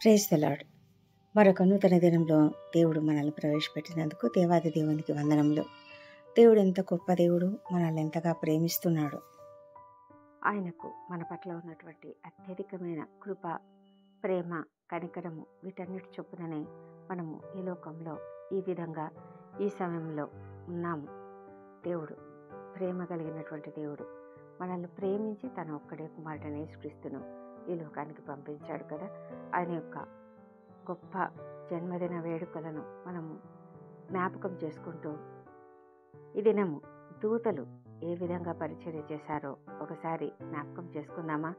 Praise the lord. మరొక నూతన దినంలో దేవుడు మనల్ని ప్రవేశపెట్టినందుకు దేవాది దేవునికి వందనములు. దేవుడు ఎంత గొప్ప దేవుడు, మనల్ని ఎంతగా ప్రేమిస్తున్నాడు. ఆయనకు మన పట్ల ఉన్నటువంటి అత్యధికమైన కృప, ప్రేమ, కనికరము వీటన్నిటి చొప్పుననే మనము ఈ లోకంలో ఈ విధంగా ఈ సమయంలో ఉన్నాము. దేవుడు ప్రేమ కలిగినటువంటి దేవుడు మనల్ని ప్రేమించి తన ఒక్కడే కుమారుడైన యేసుక్రీస్తును ఈ లోకానికి పంపించాడు కదా. ఆయన యొక్క గొప్ప జన్మదిన వేడుకలను మనము జ్ఞాపకం చేసుకుంటూ ఈ దినము దూతలు ఏ విధంగా పరిచర్య చేశారో ఒకసారి జ్ఞాపకం చేసుకుందామా?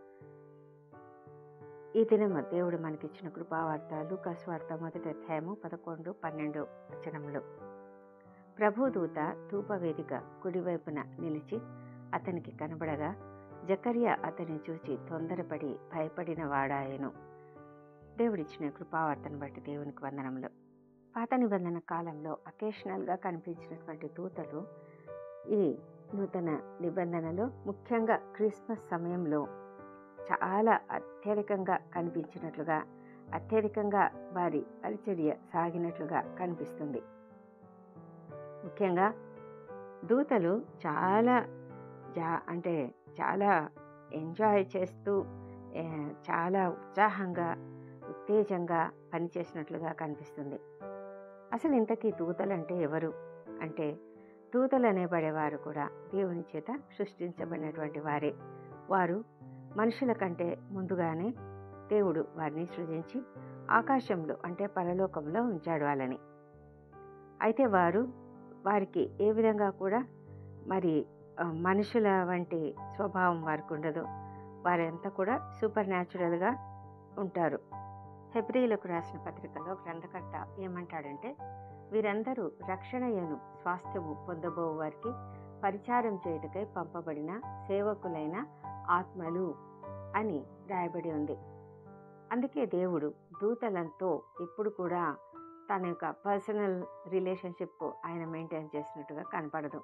ఈ దినము దేవుడు మనకిచ్చిన కృపావార్త లూకాసు వార్త 1వ అధ్యాయము 11, 12 వచనములు. ప్రభుదూత ధూపవేదిక కుడివైపున నిలిచి అతనికి కనబడగా జకర్యా అతన్ని చూచి తొందరపడి భయపడిన వాడాయెను. దేవుడిచ్చిన కృపావార్తను బట్టి దేవునికి వందనములు. పాత నిబంధన కాలంలో అకేషనల్గా కనిపించినటువంటి దూతలు ఈ నూతన నిబంధనలో ముఖ్యంగా క్రిస్మస్ సమయంలో చాలా అత్యధికంగా కనిపించినట్లుగా, అత్యధికంగా వారి పరిచర్య సాగినట్లుగా కనిపిస్తుంది. ముఖ్యంగా దూతలు చాలా చాలా ఎంజాయ్ చేస్తూ చాలా ఉత్సాహంగా ఉత్తేజంగా పనిచేసినట్లుగా కనిపిస్తుంది. అసలు ఇంతకీ దూతలు అంటే ఎవరు అంటే, దూతలు అనేబడేవారు కూడా దేవుని చేత సృష్టించబడినటువంటి వారే. వారు మనుషుల కంటే ముందుగానే దేవుడు వారిని సృజించి ఆకాశంలో అంటే పరలోకంలో ఉంచాడు వాళ్ళని. అయితే వారికి ఏ విధంగా కూడా మరి మనుషుల వంటి స్వభావం వారికి ఉండదు. వారంతా కూడా సూపర్ న్యాచురల్గా ఉంటారు. హెబ్రీయులకు రాసిన పత్రికలో గ్రంథకర్త ఏమంటాడంటే, వీరందరూ రక్షణయను స్వాస్థ్యము పొందబో వారికి పరిచారం చేయుటకై పంపబడిన సేవకులైన ఆత్మలు అని రాయబడి ఉంది. అందుకే దేవుడు దూతలతో ఎప్పుడు కూడా తన యొక్క పర్సనల్ రిలేషన్షిప్ ఆయన మెయింటైన్ చేసినట్టుగా కనపడదు.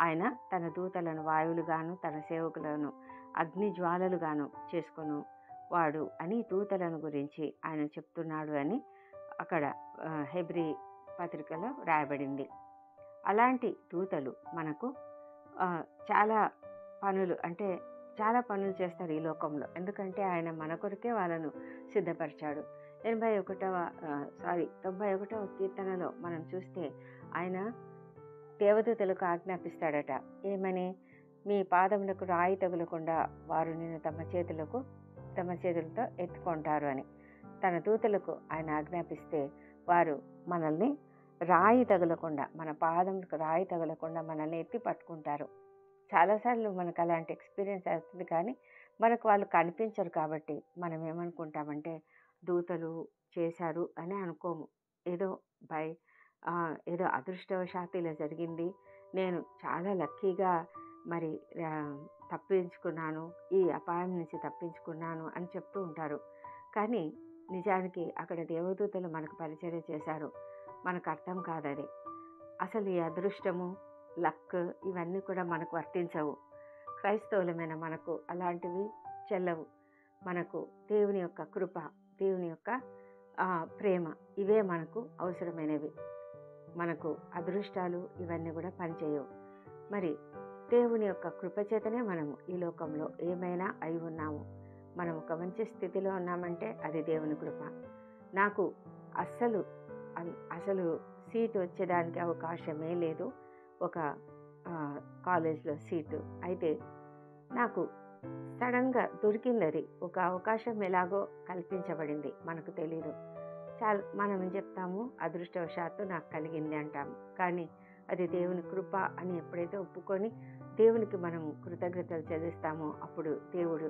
ఆయన తన దూతలను వాయువులుగాను తన సేవకులను అగ్ని జ్వాలలుగాను చేసుకొను వాడు అని దూతలను గురించి ఆయన చెప్తున్నాడు అని అక్కడ హెబ్రీ పత్రికలో రాయబడింది. అలాంటి దూతలు మనకు చాలా పనులు చేస్తారు ఈ లోకంలో. ఎందుకంటే ఆయన మన కొరకే వాళ్ళను సిద్ధపరిచాడు. 91వ కీర్తనలో మనం చూస్తే ఆయన దేవదూతలకు ఆజ్ఞాపిస్తాడట. ఏమని? మీ పాదములకు రాయి తగులకుండా వారు నిన్ను తమ చేతులతో ఎత్తుకుంటారు అని. తన దూతలకు ఆయన ఆజ్ఞాపిస్తే వారు మనల్ని రాయి తగలకుండా, మన పాదములకు రాయి తగలకుండా మనల్ని ఎత్తి పట్టుకుంటారు. చాలాసార్లు మనకు అలాంటి ఎక్స్పీరియన్స్ అవుతుంది, కానీ మనకు వాళ్ళు కనిపించరు. కాబట్టి మనం ఏమనుకుంటామంటే దూతలు చేశారు అని అనుకోము. ఏదో అదృష్టవశాత్తు ఇలా జరిగింది, నేను చాలా లక్కీగా మరి తప్పించుకున్నాను, ఈ అపాయం నుంచి తప్పించుకున్నాను అని చెప్తూ ఉంటారు. కానీ నిజానికి అక్కడ దేవదూతలు మనకు పరిచర్య చేశారు. మనకు అర్థం కాదది. అసలు ఈ అదృష్టము, లక్ ఇవన్నీ కూడా మనకు వర్తించవు. క్రైస్తవులమైన మనకు అలాంటివి చెల్లవు. మనకు దేవుని యొక్క కృప, దేవుని యొక్క ప్రేమ ఇవే మనకు అవసరమైనవి. మనకు అదృష్టాలు ఇవన్నీ కూడా పనిచేయవు. మరి దేవుని యొక్క కృప చేతనే మనము ఈ లోకంలో ఏమైనా అయి ఉన్నాము. మనం ఒక మంచి స్థితిలో ఉన్నామంటే అది దేవుని కృప. నాకు అసలు సీటు వచ్చేదానికి అవకాశమే లేదు, ఒక కాలేజ్లో సీటు. అయితే నాకు సడన్గా దొరికింది. అది ఒక అవకాశం ఎలాగో కల్పించబడింది, మనకు తెలియదు. మనం ఏం చెప్తాము? అదృష్టవశాత్తు నాకు కలిగింది అంటాము. కానీ అది దేవుని కృప అని ఎప్పుడైతే ఒప్పుకొని దేవునికి మనము కృతజ్ఞతలు చెల్లిస్తామో అప్పుడు దేవుడు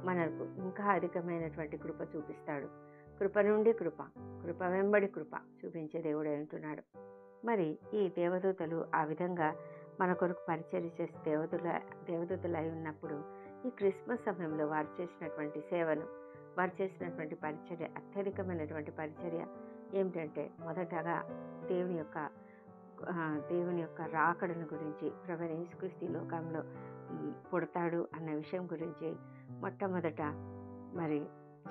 మనకు ఇంకా అధికమైనటువంటి కృప చూపిస్తాడు. కృప నుండి కృప వెంబడి కృప చూపించే దేవుడు అంటున్నాడు. మరి ఈ దేవదూతలు ఆ విధంగా మన కొరకు పరిచర్య చేసే దేవదూతలు అయి ఉన్నప్పుడు ఈ క్రిస్మస్ సమయంలో వారు చేసినటువంటి సేవను, వారు చేసినటువంటి పరిచర్య, అత్యధికమైనటువంటి పరిచర్య ఏమిటంటే, మొదటగా దేవుని యొక్క రాకడను గురించి, ప్రభువైన యేసుక్రీస్తు లోకంలో పుడతాడు అన్న విషయం గురించి మొట్టమొదట మరి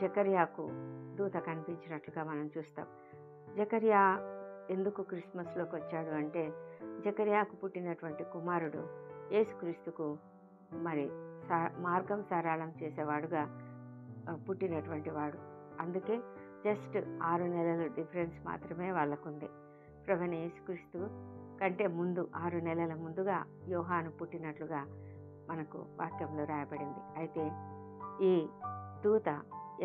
జకర్యాకు దూత కనిపించినట్లుగా మనం చూస్తాం. జకర్యా ఎందుకు క్రిస్మస్లోకి వచ్చాడు అంటే, జకర్యాకు పుట్టినటువంటి కుమారుడు యేసుక్రీస్తుకు మరి మార్గం సరళం చేసేవాడుగా పుట్టినటువంటి వాడు. అందుకే జస్ట్ 6 నెలల డిఫరెన్స్ మాత్రమే వాళ్ళకుంది. ప్రభువైన యేసుక్రీస్తు కంటే ముందు 6 నెలల ముందుగా యోహాను పుట్టినట్లుగా మనకు వాక్యంలో రాయబడింది. అయితే ఈ దూత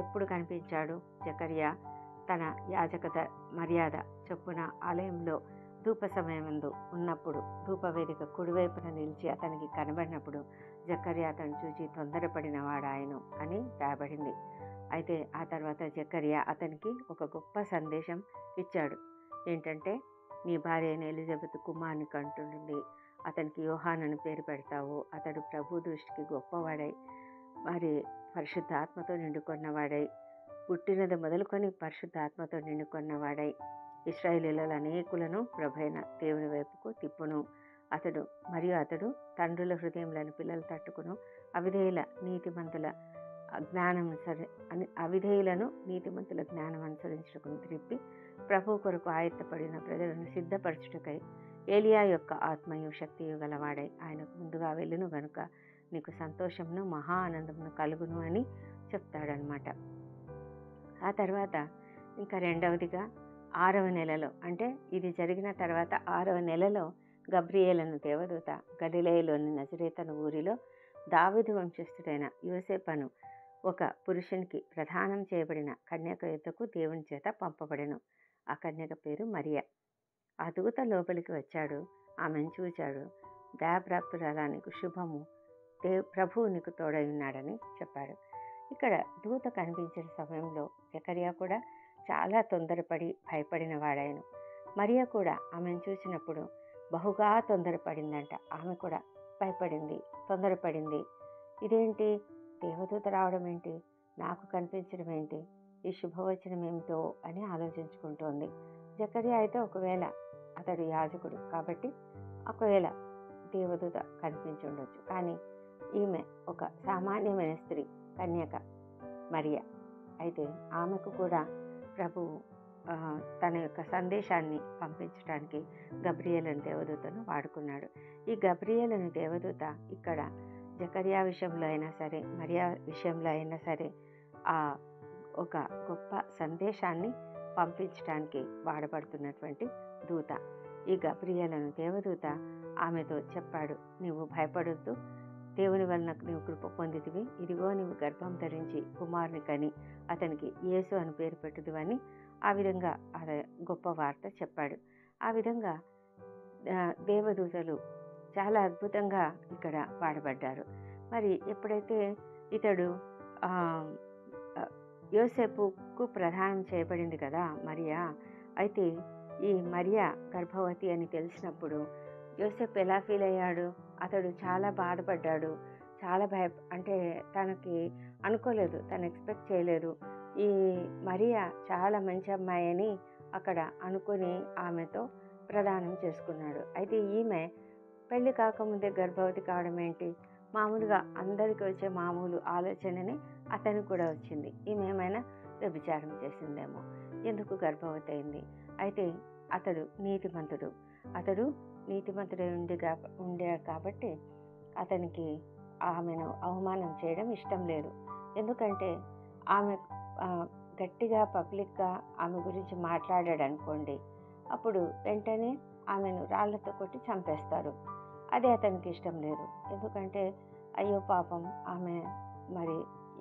ఎప్పుడు కనిపించాడు? జకర్యా తన యాజక మర్యాద చొప్పున ఆలయంలో ధూప సమయమందు ఉన్నప్పుడు ధూపవేదిక కుడివైపున నిలిచి అతనికి కనబడినప్పుడు జకర్యా అతను చూచి తొందరపడిన వాడాయను అని రాయబడింది. అయితే ఆ తర్వాత జకర్యా అతనికి ఒక గొప్ప సందేశం ఇచ్చాడు. ఏంటంటే, నీ భార్య అయిన ఎలిజబెత్ కుమారుని కంటుండి అతనికి యోహాను అని పేరు పెడతావు. అతడు ప్రభు దృష్టికి గొప్పవాడై మరి పరిశుద్ధాత్మతో నిండుకొన్నవాడై పుట్టినది మొదలుకొని పరిశుద్ధాత్మతో నిండుకొన్నవాడై ఇశ్రాయేలీయుల అనేకులను ప్రభువైన దేవుని వైపుకు తిప్పును. అతడు తండ్రుల హృదయంలోని పిల్లలు తట్టుకును. అవిధేయులను నీతిమంతుల జ్ఞానం అనుసరించుటకు త్రిప్పి ప్రభు కొరకు ఆయత్తపడిన ప్రజలను సిద్ధపరచుటకై ఏలియా యొక్క ఆత్మయు శక్తియు గలవాడై ఆయనకు ముందుగా వెళ్ళును గనుక నీకు సంతోషమును మహా ఆనందమును కలుగును అని చెప్తాడనమాట. ఆ తర్వాత ఇంకా రెండవదిగా 6వ నెలలో, అంటే ఇది జరిగిన తర్వాత 6వ నెలలో గబ్రియేలు అను దేవదూత గలిలయలోని నజరేతను ఊరిలో దావీదు వంశస్థుడైన యోసేపను ఒక పురుషునికి ప్రదానం చేయబడిన కన్యక యొద్దకు దేవుని చేత పంపబడెను. ఆ కన్యక పేరు మరియ. ఆ దూత లోపలికి వచ్చాడు, ఆమెను చూచాడు. దయాప్రాప్తురాలా, నీకు శుభము, ప్రభువు నీకు తోడై ఉన్నాడని చెప్పాడు. ఇక్కడ దూత కనిపించిన సమయంలో జకర్యా కూడా చాలా తొందరపడి భయపడిన వాడాయను. మరియ కూడా ఆమెను చూసినప్పుడు బహుగా తొందరపడిందంట. ఆమె కూడా భయపడింది, తొందరపడింది. ఇదేంటి, దేవదూత రావడం ఏంటి, నాకు కనిపించడం ఏంటి, ఈ శుభవచనం ఏమిటో అని ఆలోచించుకుంటోంది. జకర్యా అయితే ఒకవేళ అతడు యాజకుడు కాబట్టి ఒకవేళ దేవదూత కనిపించి ఉండొచ్చు. కానీ ఈమె ఒక సామాన్యమైన స్త్రీ, కన్యక మరియ. అయితే ఆమెకు కూడా ప్రభువు తన యొక్క సందేశాన్ని పంపించడానికి గబ్రియేలు అనే దేవదూతను వాడుకున్నాడు. ఈ గబ్రియేలు అనే దేవదూత ఇక్కడ జకర్యా విషయంలో అయినా సరే, మరియా విషయంలో అయినా సరే ఒక గొప్ప సందేశాన్ని పంపించడానికి వాడబడుతున్నటువంటి దూత. ఈ గబ్రియేలు అనే దేవదూత ఆమెతో చెప్పాడు, నీవు భయపడొద్దు, దేవుని వలన నీవు కృప పొందితివి. ఇదిగో నీవు గర్భం ధరించి కుమారుని కని అతనికి యేసు అని పేరు పెట్టుదు అని ఆ విధంగా గొప్ప వార్త చెప్పాడు. ఆ విధంగా దేవదూతలు చాలా అద్భుతంగా ఇక్కడ వాడబడ్డారు. మరి ఎప్పుడైతే ఇతడు యోసేపుకు ప్రదానం చేయబడింది కదా మరియా, అయితే ఈ మరియా గర్భవతి అని తెలిసినప్పుడు యోసేపు ఎలా ఫీల్ అయ్యాడు? అతడు చాలా బాధపడ్డాడు. చాలా అంటే తనకి అనుకోలేదు, తను ఎక్స్పెక్ట్ చేయలేదు. ఈ మరియా చాలా మంచి అమ్మాయి అని అక్కడ అనుకుని ఆమెతో ప్రదానం చేసుకున్నాడు. అయితే ఈమె పెళ్లి కాకముందే గర్భవతి కావడం ఏంటి? మామూలుగా అందరికీ వచ్చే మామూలు ఆలోచనని అతనికి కూడా వచ్చింది. ఈమె ఏమైనా వ్యభిచారం చేసిందేమో, ఎందుకు గర్భవతి అయింది? అయితే అతడు నీతిమంతుడై ఉండే కాబట్టి అతనికి ఆమెను అవమానం చేయడం ఇష్టం లేదు. ఎందుకంటే ఆమె గట్టిగా పబ్లిక్గా ఆమె గురించి మాట్లాడాడు అనుకోండి, అప్పుడు వెంటనే ఆమెను రాళ్లతో కొట్టి చంపేస్తారు. అది అతనికి ఇష్టం లేదు. ఎందుకంటే అయ్యో పాపం, ఆమె మరి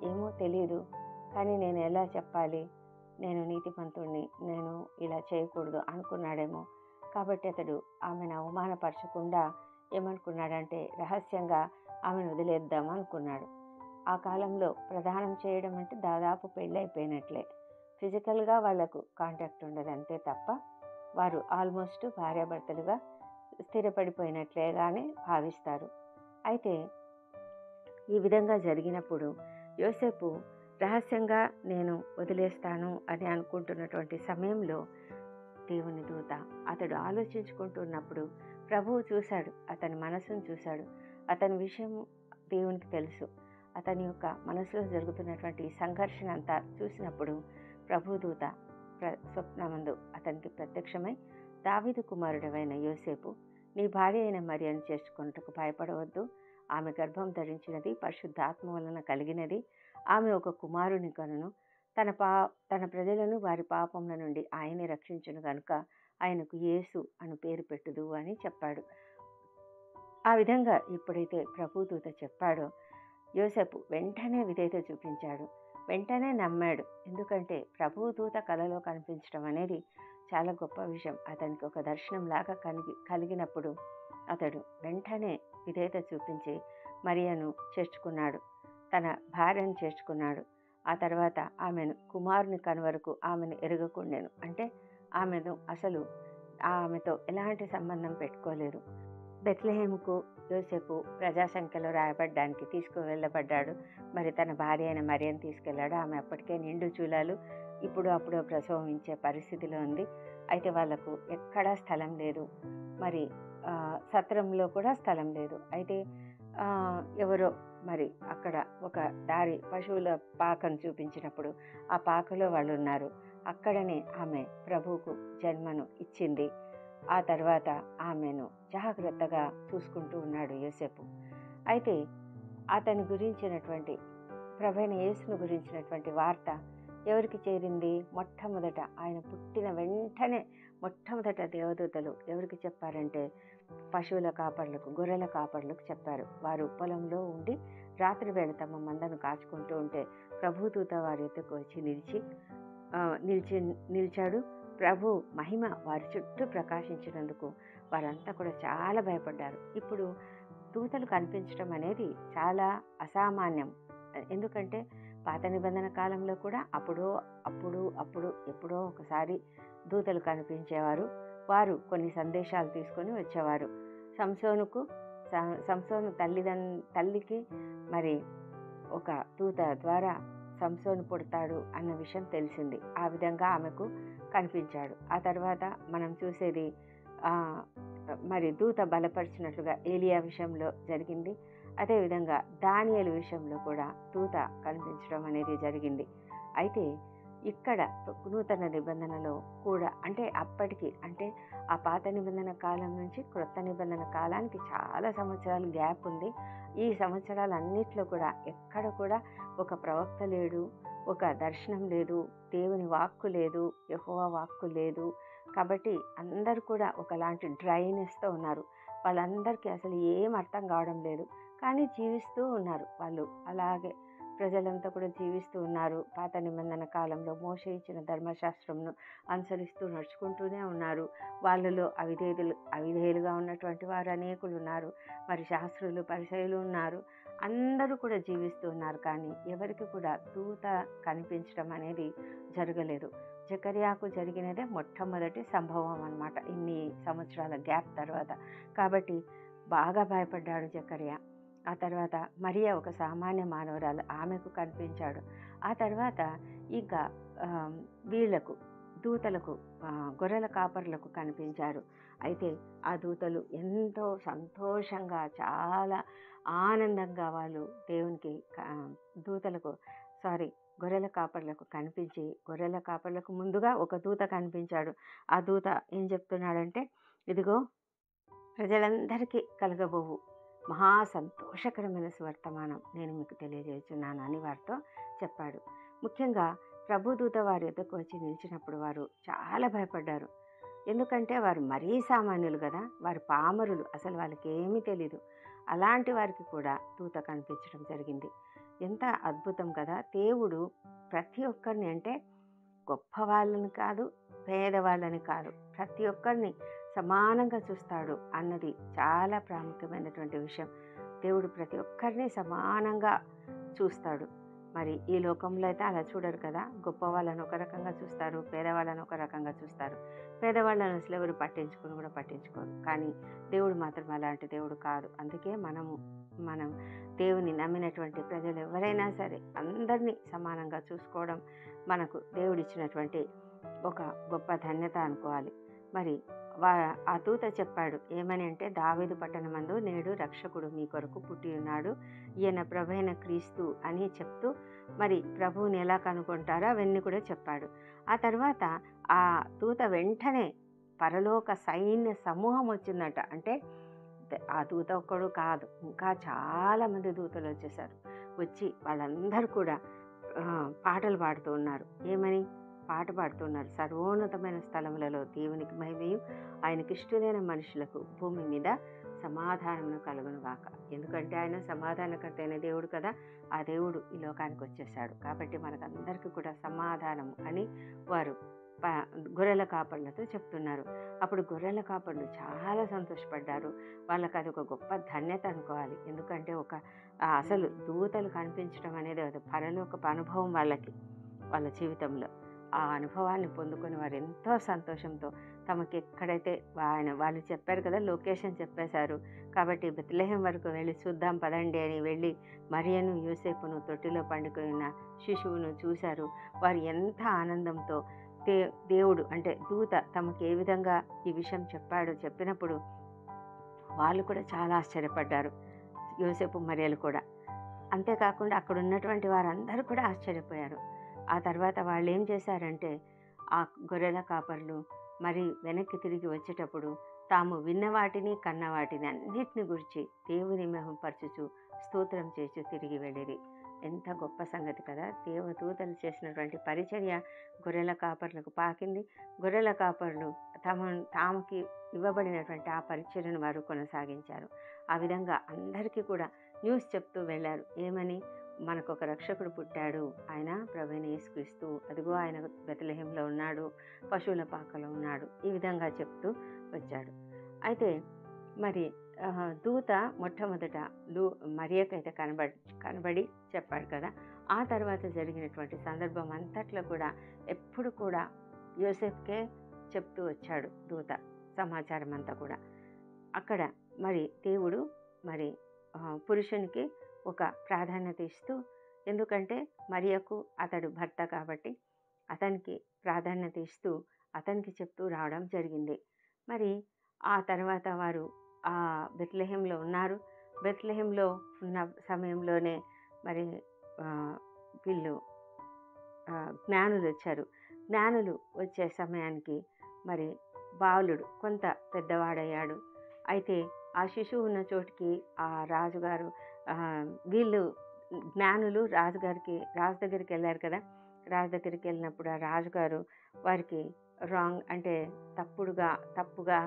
ఏమో తెలియదు, కానీ నేను ఎలా చెప్పాలి, నేను నీతిమంతుడిని, నేను ఇలా చేయకూడదు అనుకున్నాడేమో. కాబట్టి అతడు ఆమెను అవమానపరచకుండా ఏమనుకున్నాడంటే రహస్యంగా ఆమెను వదిలేద్దాం అనుకున్నాడు. ఆ కాలంలో ప్రదానం చేయడం అంటే దాదాపు పెళ్ళైపోయినట్లే. ఫిజికల్గా వాళ్లకు కాంటాక్ట్ ఉండదు అంతే తప్ప వారు ఆల్మోస్ట్ భార్యాభర్తలుగా స్థిరపడిపోయినట్లేగానే భావిస్తారు. అయితే ఈ విధంగా జరిగినప్పుడు యోసేపు రహస్యంగా నేను వదిలేస్తాను అని అనుకుంటున్నటువంటి సమయంలో దేవుని దూత అతడు ఆలోచించుకుంటున్నప్పుడు ప్రభువు చూశాడు, అతని మనసును చూశాడు. అతని విషయం దేవునికి తెలుసు. అతని యొక్క మనసులో జరుగుతున్నటువంటి సంఘర్షణ అంతా చూసినప్పుడు ప్రభుదూత స్వప్నమందు అతనికి ప్రత్యక్షమై, దావీదు కుమారుడవైన యోసేపు, నీ భార్య అయిన మరియను చేసుకొనుటకు భయపడవద్దు. ఆమె గర్భం ధరించినది పరిశుద్ధాత్మ వలన కలిగినది. ఆమె ఒక కుమారుని కనును. తన ప్రజలను వారి పాపముల నుండి ఆయనే రక్షించును గనుక ఆయనకు యేసు అని పేరు పెట్టుదు అని చెప్పాడు. ఆ విధంగా ఎప్పుడైతే ప్రభుదూత చెప్పాడో యోసేపు వెంటనే విధేయత చూపించాడు, వెంటనే నమ్మాడు. ఎందుకంటే ప్రభుదూత కలలో కనిపించడం అనేది చాలా గొప్ప విషయం. అతనికి ఒక దర్శనంలాగా కలిగినప్పుడు అతడు వెంటనే విధేయత చూపించి మరియను చేర్చుకున్నాడు, తన భార్యను చేర్చుకున్నాడు. ఆ తర్వాత ఆమెను కుమారుని కనువరకు ఆమెను ఎరగకుండాను, అంటే ఆమెతో ఎలాంటి సంబంధం పెట్టుకోలేదు. బెత్లెహేముకు యోసేపు ప్రజాసంఖ్యలో రాయబడ్డానికి తీసుకువెళ్ళబడ్డాడు. మరి తన భార్య అయిన మరియను తీసుకెళ్ళాడు. ఆమె అప్పటికే నిండు చూలాలు, అప్పుడు ప్రసవం ఇచ్చే పరిస్థితిలో ఉంది. అయితే వాళ్లకు ఎక్కడా స్థలం లేదు, మరి సత్రంలో కూడా స్థలం లేదు. అయితే ఎవరో మరి అక్కడ ఒక దారి పశువుల పాకను చూపించినప్పుడు ఆ పాకలో వాళ్ళు ఉన్నారు. అక్కడనే ఆమె ప్రభువుకు జన్మను ఇచ్చింది. ఆ తర్వాత ఆమెను జాగ్రత్తగా చూసుకుంటూ ఉన్నాడు యోసేపు. అయితే అతని గురించినటువంటి ప్రభువైన యేసును గురించినటువంటి వార్త ఎవరికి చేరింది? మొట్టమొదట ఆయన పుట్టిన వెంటనే మొట్టమొదట దేవదూతలు ఎవరికి చెప్పారంటే పశువుల కాపర్లకు, గొర్రెల కాపర్లకు చెప్పారు. వారు పొలంలో ఉండి రాత్రి వేళ తమ మందను కాచుకుంటూ ఉంటే ప్రభుదూత వారి ఎద్దుకు వచ్చి నిలిచాడు. ప్రభు మహిమ వారి చుట్టూ ప్రకాశించినందుకు వారంతా కూడా చాలా భయపడ్డారు. ఇప్పుడు దూతలు కనిపించడం అనేది చాలా అసామాన్యం. ఎందుకంటే పాత నిబంధన కాలంలో కూడా ఎప్పుడో ఒకసారి దూతలు కనిపించేవారు. వారు కొన్ని సందేశాలు తీసుకొని వచ్చేవారు. సంసోను తల్లికి మరి ఒక దూత ద్వారా సంసోను పుడతాడు అన్న విషయం తెలిసింది. ఆ విధంగా ఆమెకు కనిపించాడు. ఆ తర్వాత మనం చూసేది మరి దూత బలపరిచినట్లుగా ఏలియా విషయంలో జరిగింది. అదేవిధంగా దానియేలు విషయంలో కూడా దూత కనిపించడం అనేది జరిగింది. అయితే ఇక్కడ నూతన నిబంధనలో కూడా అంటే ఆ పాత నిబంధన కాలం నుంచి క్రొత్త నిబంధన కాలానికి చాలా సంవత్సరాలు గ్యాప్ ఉంది. ఈ సంవత్సరాలన్నిట్లో కూడా ఎక్కడ కూడా ఒక ప్రవక్త లేడు, ఒక దర్శనం లేదు, దేవుని వాక్కు లేదు, యెహోవా వాక్కు లేదు. కాబట్టి అందరూ కూడా ఒకలాంటి డ్రైనెస్తో ఉన్నారు. వాళ్ళందరికీ అసలు ఏం అర్థం కావడం లేదు, కానీ జీవిస్తూ ఉన్నారు. వాళ్ళు అలాగే ప్రజలంతా కూడా జీవిస్తూ ఉన్నారు. పాత నిబంధన కాలంలో మోషే ఇచ్చిన ధర్మశాస్త్రంను అనుసరిస్తూ నడుచుకుంటూనే ఉన్నారు. వాళ్ళలో అవిధేయులుగా ఉన్నటువంటి వారు అనేకులు ఉన్నారు. మరి శాస్త్రులు, పరిసయ్యులు ఉన్నారు. అందరూ కూడా జీవిస్తూ ఉన్నారు. కానీ ఎవరికి కూడా దూత కనిపించడం అనేది జరగలేదు. జకర్యాకు జరిగినదే మొట్టమొదటి సంభవం అన్నమాట, ఇన్ని సంవత్సరాల గ్యాప్ తర్వాత. కాబట్టి బాగా భయపడ్డాడు జకర్యా. ఆ తర్వాత మరియా ఒక సామాన్య మానవురాలు, ఆమెకు కనిపించాడు. ఆ తర్వాత ఇంకా వీళ్లకు దూతలకు, గొర్రెల కాపర్లకు కనిపించారు. అయితే ఆ దూతలు ఎంతో సంతోషంగా, చాలా ఆనందంగా వాళ్ళు దేవునికి గొర్రెల కాపర్లకు కనిపించి, గొర్రెల కాపర్లకు ముందుగా ఒక దూత కనిపించాడు. ఆ దూత ఏం చెప్తున్నాడంటే, ఇదిగో ప్రజలందరికీ కలగబోవు మహా సంతోషకరమైన వర్తమానం నేను మీకు తెలియజేస్తున్నాను అని వారితో చెప్పాడు. ముఖ్యంగా ప్రభుదూత వారి యొద్దకు వచ్చి నిలిచినప్పుడు వారు చాలా భయపడ్డారు. ఎందుకంటే వారు మరీ సామాన్యులు కదా, వారు పామరులు, అసలు వాళ్ళకి ఏమీ తెలీదు. అలాంటి వారికి కూడా దూత కనిపించడం జరిగింది. ఎంత అద్భుతం కదా! దేవుడు ప్రతి ఒక్కరిని, అంటే గొప్ప వాళ్ళని కాదు, పేదవాళ్ళని కాదు, ప్రతి ఒక్కరిని సమానంగా చూస్తాడు అన్నది చాలా ప్రాముఖ్యమైనటువంటి విషయం. దేవుడు ప్రతి ఒక్కరిని సమానంగా చూస్తాడు. మరి ఈ లోకంలో అయితే అలా చూడరు కదా. గొప్ప వాళ్ళని ఒక రకంగా చూస్తారు, పేదవాళ్ళని ఒక రకంగా చూస్తారు. పేదవాళ్ళని అసలు ఎవరు పట్టించుకోరు. కానీ దేవుడు మాత్రం అలాంటి దేవుడు కాదు. అందుకే మనం దేవుని నమ్మినటువంటి ప్రజలు ఎవరైనా సరే అందరినీ సమానంగా చూసుకోవడం మనకు దేవుడిచ్చినటువంటి ఒక గొప్ప ధన్యత అనుకోవాలి. మరి ఆ దూత చెప్పాడు ఏమని అంటే, దావీదు పట్టణమందు నేడు రక్షకుడు మీ కొరకు పుట్టి ఉన్నాడు, ఈయన ప్రభువైన క్రీస్తు అని చెప్తూ మరి ప్రభువుని ఎలా కనుగొంటారో అవన్నీ కూడా చెప్పాడు. ఆ తర్వాత ఆ దూత వెంటనే పరలోక సైన్య సమూహం వచ్చిందట. అంటే ఆ దూత ఒక్కడు కాదు, ఇంకా చాలామంది దూతలు వచ్చేసారు. వచ్చి వాళ్ళందరూ కూడా పాటలు పాడుతూ ఉన్నారు. ఏమని పాట పాడుతున్నారు? సర్వోన్నతమైన స్థలములలో దేవునికి మహిమయు, ఆయనకి ఇష్టమైన మనుషులకు భూమి మీద సమాధానమును కలుగునుగాక. ఎందుకంటే ఆయన సమాధానకర్త అయిన దేవుడు కదా. ఆ దేవుడు ఈ లోకానికి వచ్చేసాడు. కాబట్టి మనకందరికీ కూడా సమాధానము అని వారు గొర్రెల కాపర్లతో చెప్తున్నారు. అప్పుడు గొర్రెల కాపర్లు చాలా సంతోషపడ్డారు. వాళ్ళకి అది ఒక గొప్ప ధన్యత అనుకోవాలి. ఎందుకంటే అసలు దూతలు కనిపించడం అనేది అది పరలోకపు అనుభవం వాళ్ళ జీవితంలో. ఆ అనుభవాన్ని పొందుకొని వారు ఎంతో సంతోషంతో తమకి ఎక్కడైతే వాళ్ళు చెప్పారు కదా, లొకేషన్ చెప్పేశారు. కాబట్టి బెత్లెహేం వరకు వెళ్ళి చూద్దాం పదండి అని వెళ్ళి మరియను యోసేపును తొట్టిలో పండుకొని ఉన్న శిశువును చూశారు. వారు ఎంత ఆనందంతో దేవుడు అంటే దూత తమకు ఏ విధంగా ఈ విషయం చెప్పినప్పుడు వాళ్ళు కూడా చాలా ఆశ్చర్యపడ్డారు, యోసేపు మరియలు కూడా. అంతేకాకుండా అక్కడ ఉన్నటువంటి వారందరూ కూడా ఆశ్చర్యపోయారు. ఆ తర్వాత వాళ్ళు ఏం చేశారంటే, ఆ గొర్రెల కాపర్లు మరి వెనక్కి తిరిగి వచ్చేటప్పుడు తాము విన్న వాటిని కన్న వాటిని అన్నిటిని గురించి దేవుని మహిమపరచుచు స్తోత్రం చేసి తిరిగి వెళ్ళిరి. ఎంత గొప్ప సంగతి కదా. దేవదూతలు చేసినటువంటి పరిచర్య గొర్రెల కాపర్లకు పాకింది. గొర్రెల కాపర్లు తాముకి ఇవ్వబడినటువంటి ఆ పరిచర్యను వారు కొనసాగించారు. ఆ విధంగా అందరికీ కూడా న్యూస్ చెప్తూ వెళ్ళారు. ఏమని? మనకు ఒక రక్షకుడు పుట్టాడు, ఆయన ప్రభువైన యేసుక్రీస్తు, అదిగో ఆయన బెత్లెహేంలో ఉన్నాడు, పశువుల పాకలో ఉన్నాడు, ఈ విధంగా చెప్తూ వచ్చాడు. అయితే మరి దూత మొట్టమొదట మరియకైతే కనబడి చెప్పాడు కదా. ఆ తర్వాత జరిగినటువంటి సందర్భం అంతట్లో కూడా ఎప్పుడు కూడా యోసేపుకే చెప్తూ వచ్చాడు దూత సమాచారం అంతా కూడా. అక్కడ మరి దేవుడు మరి పురుషునికి ఒక ప్రాధాన్యత ఇస్తూ, ఎందుకంటే మరియకు అతడు భర్త కాబట్టి అతనికి ప్రాధాన్యత ఇస్తూ అతనికి చెప్తూ రావడం జరిగింది. మరి ఆ తర్వాత వారు ఆ బెత్లెహేంలో ఉన్నారు. బెత్లెహేంలో ఉన్న సమయంలోనే మరి వీళ్ళు జ్ఞానులు వచ్చారు. జ్ఞానులు వచ్చే సమయానికి మరి బాలుడు కొంత పెద్దవాడయ్యాడు. అయితే ఆ శిశువు ఉన్న చోటికి ఆ రాజుగారు వీళ్ళు జ్ఞానులు రాజు దగ్గరికి వెళ్ళారు కదా. రాజు దగ్గరికి వెళ్ళినప్పుడు ఆ రాజుగారు వారికి రాంగ్ అంటే తప్పుగా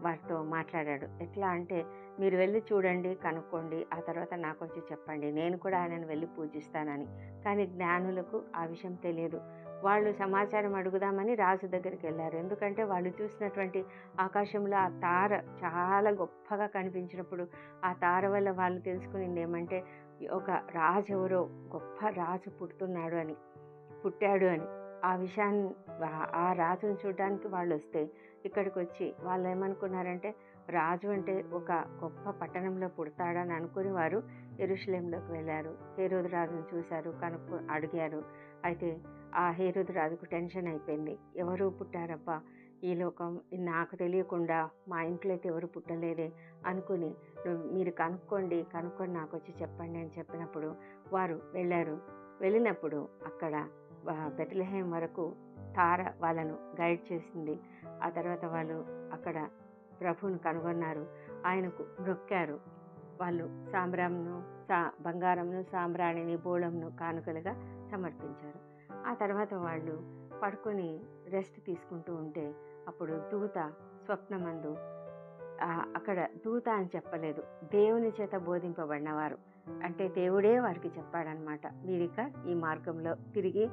వారితో మాట్లాడాడు. ఎట్లా అంటే, మీరు వెళ్ళి చూడండి, కనుక్కోండి, ఆ తర్వాత నాకు వచ్చి చెప్పండి, నేను కూడా ఆయనను వెళ్ళి పూజిస్తానని. కానీ జ్ఞానులకు ఆ విషయం తెలియదు. వాళ్ళు సమాచారం అడుగుదామని రాజు దగ్గరికి వెళ్ళారు. ఎందుకంటే వాళ్ళు చూసినటువంటి ఆకాశంలో ఆ తార చాలా గొప్పగా కనిపించినప్పుడు ఆ తార వల్ల వాళ్ళు తెలుసుకునింది ఏమంటే, ఒక రాజు ఎవరో గొప్ప రాజు పుట్టాడు అని. ఆ విషయాన్ని ఆ రాజును చూడడానికి వాళ్ళు వస్తే ఇక్కడికి వచ్చి వాళ్ళు ఏమనుకున్నారంటే, రాజు అంటే ఒక గొప్ప పట్టణంలో పుడతాడని అనుకుని వారు యెరూషలేంలోకి వెళ్ళారు. హేరోదు రాజును చూశారు, అడిగారు. అయితే ఆ హేరోదు రాజుకు టెన్షన్ అయిపోయింది. ఎవరు పుట్టారబ్బా ఈ లోకం, నాకు తెలియకుండా మా ఇంట్లో అయితే ఎవరు పుట్టలేదే అనుకుని, మీరు కనుక్కొని నాకు వచ్చి చెప్పండి అని చెప్పినప్పుడు వారు వెళ్ళినప్పుడు అక్కడ బెత్లెహేం వరకు తార వాళ్ళను గైడ్ చేసింది. ఆ తర్వాత వాళ్ళు అక్కడ ప్రభువును కనుగొన్నారు, ఆయనకు మొక్కారు. వాళ్ళు బంగారంను, సాంబ్రాణిని, బోళంను కానుకలుగా సమర్పించారు. ఆ తర్వాత వాళ్ళు పడుకొని రెస్ట్ తీసుకుంటూ ఉంటే అప్పుడు దూత స్వప్నమందు, అక్కడ దూత అని చెప్పలేదు, దేవుని చేత బోధింపబడినవారు అంటే దేవుడే వారికి చెప్పాడనమాట. మీరిక ఈ మార్గంలో తిరిగి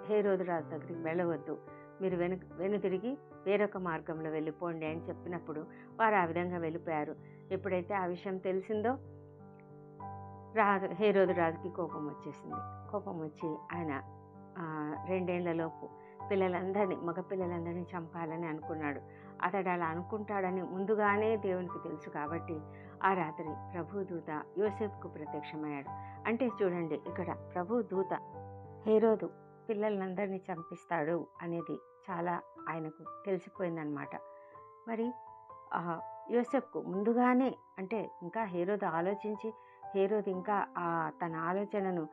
హేరోదు రాజు దగ్గరికి వెళ్ళవద్దు, మీరు వెనుతిరిగి వేరొక మార్గంలో వెళ్ళిపోండి అని చెప్పినప్పుడు వారు ఆ విధంగా వెళ్ళిపోయారు. ఎప్పుడైతే ఆ విషయం తెలిసిందో హేరోదు రాజుకి కోపం వచ్చి ఆయన 2 ఏళ్లలోపు మగపిల్లలందరినీ చంపాలని అనుకున్నాడు. అతడు అలా అనుకుంటాడని ముందుగానే దేవునికి తెలుసు. కాబట్టి ఆ రాత్రి ప్రభు దూత యోసేపుకు ప్రత్యక్షమయ్యాడు. అంటే చూడండి, ఇక్కడ ప్రభు దూత హేరోదు పిల్లలందరినీ చంపిస్తాడు అనేది చాలా ఆయనకు తెలిసిపోయిందనమాట. మరి యోసేపుకు ముందుగానే, అంటే ఇంకా హేరోదు ఆలోచించి హేరోదు ఇంకా తన ఆలోచనను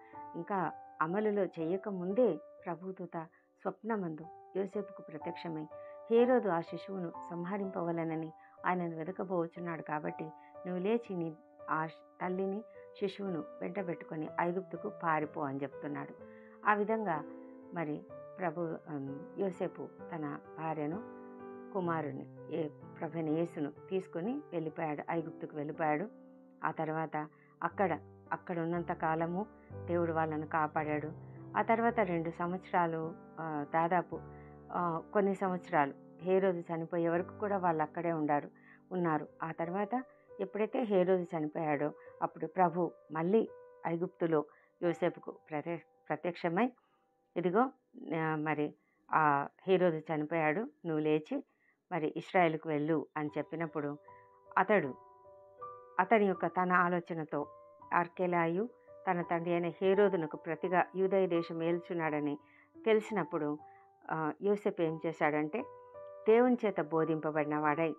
ఇంకా అమలులో చేయకముందే ప్రభుదూత స్వప్నమందు యోసేపుకు ప్రత్యక్షమై హేరోదు ఆ శిశువును సంహరింపవలనని ఆయనను వెతకబోచున్నాడు, కాబట్టి నువ్వు లేచి నీ ఆ తల్లిని శిశువును వెంటబెట్టుకొని ఐగుప్తుకు పారిపో అని చెప్తున్నాడు. ఆ విధంగా మరి యోసేపు తన భార్యను, కుమారుని ప్రభువైన యేసును తీసుకొని వెళ్ళిపోయాడు, ఐగుప్తుకు వెళ్ళిపోయాడు. ఆ తర్వాత అక్కడ ఉన్నంత కాలము దేవుడు వాళ్ళను కాపాడాడు. ఆ తర్వాత 2 సంవత్సరాలు, దాదాపు కొన్ని సంవత్సరాలు హేరోదు చనిపోయే వరకు కూడా వాళ్ళు అక్కడే ఉన్నారు. ఆ తర్వాత ఎప్పుడైతే హేరోదు చనిపోయాడో అప్పుడు ప్రభు మళ్ళీ ఐగుప్తులో యోసేపుకు ప్రత్యక్షమై, ఇదిగో మరి ఆ హేరోదు చనిపోయాడు, నువ్వు లేచి మరి ఇశ్రాయేలుకు వెళ్ళు అని చెప్పినప్పుడు అతని యొక్క తన ఆలోచనతో అర్కెలాయు తన తండ్రి అయిన హేరోదునకు ప్రతిగా యూదయ దేశం ఏల్చున్నాడని తెలిసినప్పుడు యోసేపు ఏం చేశాడంటే, దేవుని చేత బోధింపబడిన వాడై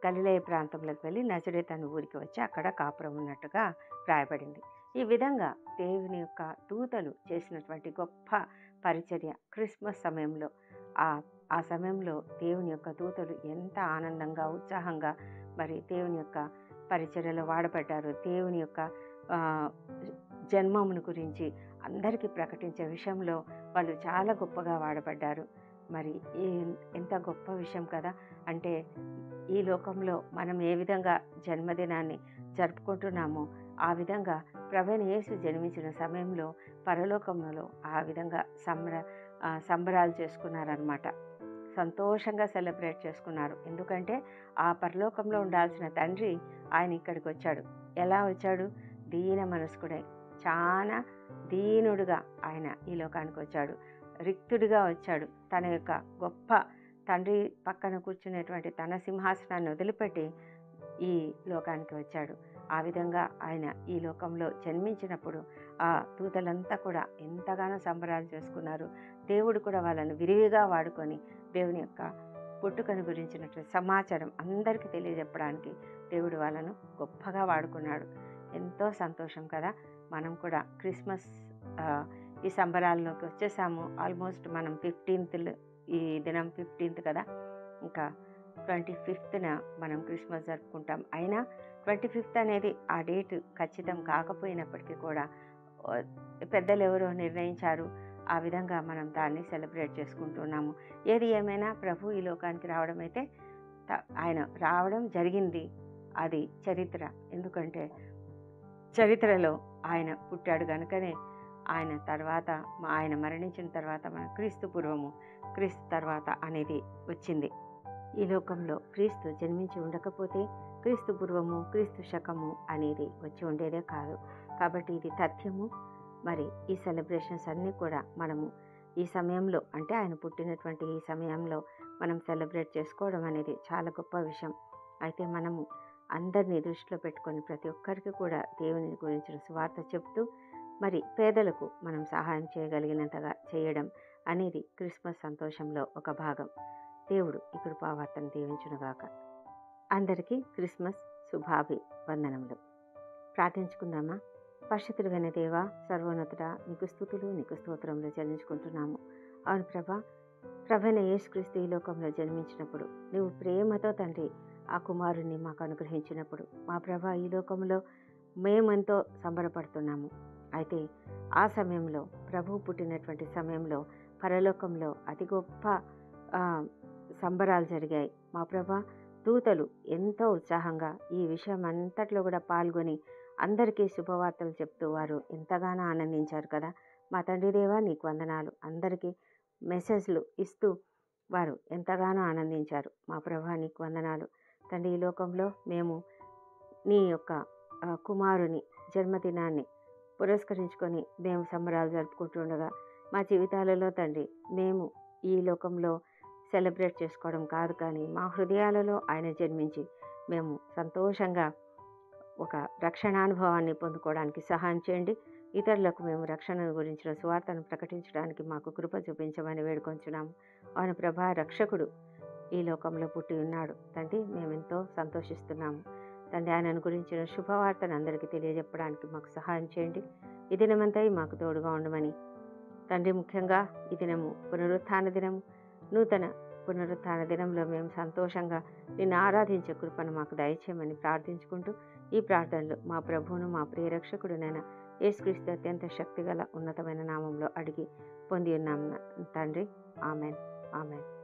గలిలయ ప్రాంతంలోకి వెళ్ళి నజరేతు అనే ఊరికి వచ్చి అక్కడ కాపురం ఉన్నట్టుగా రాయబడింది. ఈ విధంగా దేవుని యొక్క దూతలు చేసినటువంటి గొప్ప పరిచర్య క్రిస్మస్ సమయంలో, ఆ సమయంలో దేవుని యొక్క దూతలు ఎంత ఆనందంగా ఉత్సాహంగా మరి దేవుని యొక్క పరిచర్యలో వాడబడ్డారు. దేవుని యొక్క జన్మమును గురించి అందరికీ ప్రకటించే విషయంలో వాళ్ళు చాలా గొప్పగా వాడబడ్డారు. మరి ఎంత గొప్ప విషయం కదా. అంటే ఈ లోకంలో మనం ఏ విధంగా జన్మదినాన్ని జరుపుకుంటున్నామో ఆ విధంగా ప్రభువైన యేసు జన్మించిన సమయంలో పరలోకంలో ఆ విధంగా సంబరాలు చేసుకున్నారనమాట. సంతోషంగా సెలబ్రేట్ చేసుకున్నారు. ఎందుకంటే ఆ పరలోకంలో ఉండాల్సిన తండ్రి ఆయన ఇక్కడికి వచ్చాడు. ఎలా వచ్చాడు? దీన మనస్కుడై, చాలా దీనుడుగా ఆయన ఈ లోకానికి వచ్చాడు. రిక్తుడిగా వచ్చాడు. తన యొక్క గొప్ప తండ్రి పక్కన కూర్చునేటువంటి తన సింహాసనాన్ని వదిలిపెట్టి ఈ లోకానికి వచ్చాడు. ఆ విధంగా ఆయన ఈ లోకంలో జన్మించినప్పుడు ఆ దూతలంతా కూడా ఎంతగానో సంబరాలు చేసుకున్నారు. దేవుడు కూడా వాళ్ళను విరివిగా వాడుకొని దేవుని యొక్క పుట్టుకను గురించినటువంటి సమాచారం అందరికీ తెలియజెప్పడానికి దేవుడు వాళ్ళను గొప్పగా వాడుకున్నాడు. ఎంతో సంతోషం కదా. మనం కూడా క్రిస్మస్ ఈ సంబరాల్లోకి వచ్చేసాము. ఆల్మోస్ట్ మనం 15th, ఈ దినం 15th కదా, ఇంకా 25th మనం క్రిస్మస్ జరుపుకుంటాం. అయినా 25th అనేది ఆ డేట్ ఖచ్చితం కాకపోయినప్పటికీ కూడా పెద్దలు ఎవరో నిర్ణయించారు, ఆ విధంగా మనం దాన్ని సెలబ్రేట్ చేసుకుంటున్నాము. ఏది ఏమైనా ప్రభు ఈ లోకానికి రావడం అయితే ఆయన రావడం జరిగింది, అది చరిత్ర. ఎందుకంటే చరిత్రలో ఆయన పుట్టాడు కనుకనే ఆయన తర్వాత, ఆయన మరణించిన తర్వాత మన క్రీస్తు పూర్వము, క్రీస్తు తర్వాత అనేది వచ్చింది. ఈ లోకంలో క్రీస్తు జన్మించి ఉండకపోతే క్రీస్తు పూర్వము, క్రీస్తు శకము అనేది వచ్చి ఉండేదే కాదు. కాబట్టి ఇది తథ్యము. మరి ఈ సెలబ్రేషన్స్ అన్నీ కూడా మనము ఈ సమయంలో, అంటే ఆయన పుట్టినటువంటి ఈ సమయంలో మనం సెలబ్రేట్ చేసుకోవడం అనేది చాలా గొప్ప విషయం. అయితే మనము అందరినీ దృష్టిలో పెట్టుకొని ప్రతి ఒక్కరికి కూడా దేవుని గురించిన సువార్త చెప్తూ మరి పేదలకు మనం సహాయం చేయగలిగినంతగా చేయడం అనేది క్రిస్మస్ సంతోషంలో ఒక భాగం. దేవుడు ఈ కృపావార్తను దీవించునుగాక. అందరికీ క్రిస్మస్ శుభాభివందనములు. ప్రార్థించుకుందామా. పరిశుద్ధుడైన దేవా, సర్వోన్నతుడా, నీకు స్తుతులు, నీకు స్తోత్రములు చెల్లించుకుంటున్నాము. అవును ప్రభా, ప్రభువైన యేసుక్రీస్తు ఈ లోకంలో జన్మించినప్పుడు నీవు ప్రేమతో తండ్రి ఆ కుమారుణ్ణి మాకు అనుగ్రహించినప్పుడు మా ప్రభా ఈ లోకంలో మేమెంతో సంబరపడుతున్నాము. అయితే ఆ సమయంలో ప్రభు పుట్టినటువంటి సమయంలో పరలోకంలో అతి గొప్ప సంబరాలు జరిగాయి. మా ప్రభా, దూతలు ఎంతో ఉత్సాహంగా ఈ విషయం అంతట్లో కూడా పాల్గొని అందరికీ శుభవార్తలు చెప్తూ వారు ఎంతగానో ఆనందించారు కదా. మా తండ్రి దేవా, నీకు వందనాలు. అందరికీ మెసేజ్లు ఇస్తూ వారు ఎంతగానో ఆనందించారు. మా ప్రభా, నీకు వందనాలు తండ్రి. ఈ లోకంలో మేము నీ యొక్క కుమారుని జన్మదినాన్ని పురస్కరించుకొని మేము సంబరాలు జరుపుకుంటుండగా మా జీవితాలలో తండ్రి మేము ఈ లోకంలో సెలబ్రేట్ చేసుకోవడం కాదు, కానీ మా హృదయాలలో ఆయన జన్మించి మేము సంతోషంగా ఒక రక్షణానుభవాన్ని పొందుకోవడానికి సహాయం చేయండి. ఇతరులకు మేము రక్షణను గురించిన సువార్తను ప్రకటించడానికి మాకు కృప చూపించమని వేడుకొంచున్నాము. ఆయన ప్రభా రక్షకుడు ఈ లోకంలో పుట్టి ఉన్నాడు తండ్రి. మేమెంతో సంతోషిస్తున్నాము తండ్రి. ఆయనను గురించిన శుభవార్తను అందరికీ తెలియజెప్పడానికి మాకు సహాయం చేయండి. ఈ దినమంతా మాకు తోడుగా ఉండమని తండ్రి. ముఖ్యంగా ఈ దినము పునరుత్థాన దినము, నూతన పునరుత్థాన దినంలో మేము సంతోషంగా నిన్ను ఆరాధించే కృపను మాకు దయచేయమని ప్రార్థించుకుంటూ ఈ ప్రార్థనలు మా ప్రభువును మా ప్రియరక్షకుడునైన యేసుక్రీస్తు అత్యంత శక్తిగల ఉన్నతమైన నామంలో అడిగి పొంది ఉన్నాం తండ్రి. ఆమెన్. ఆమెన్.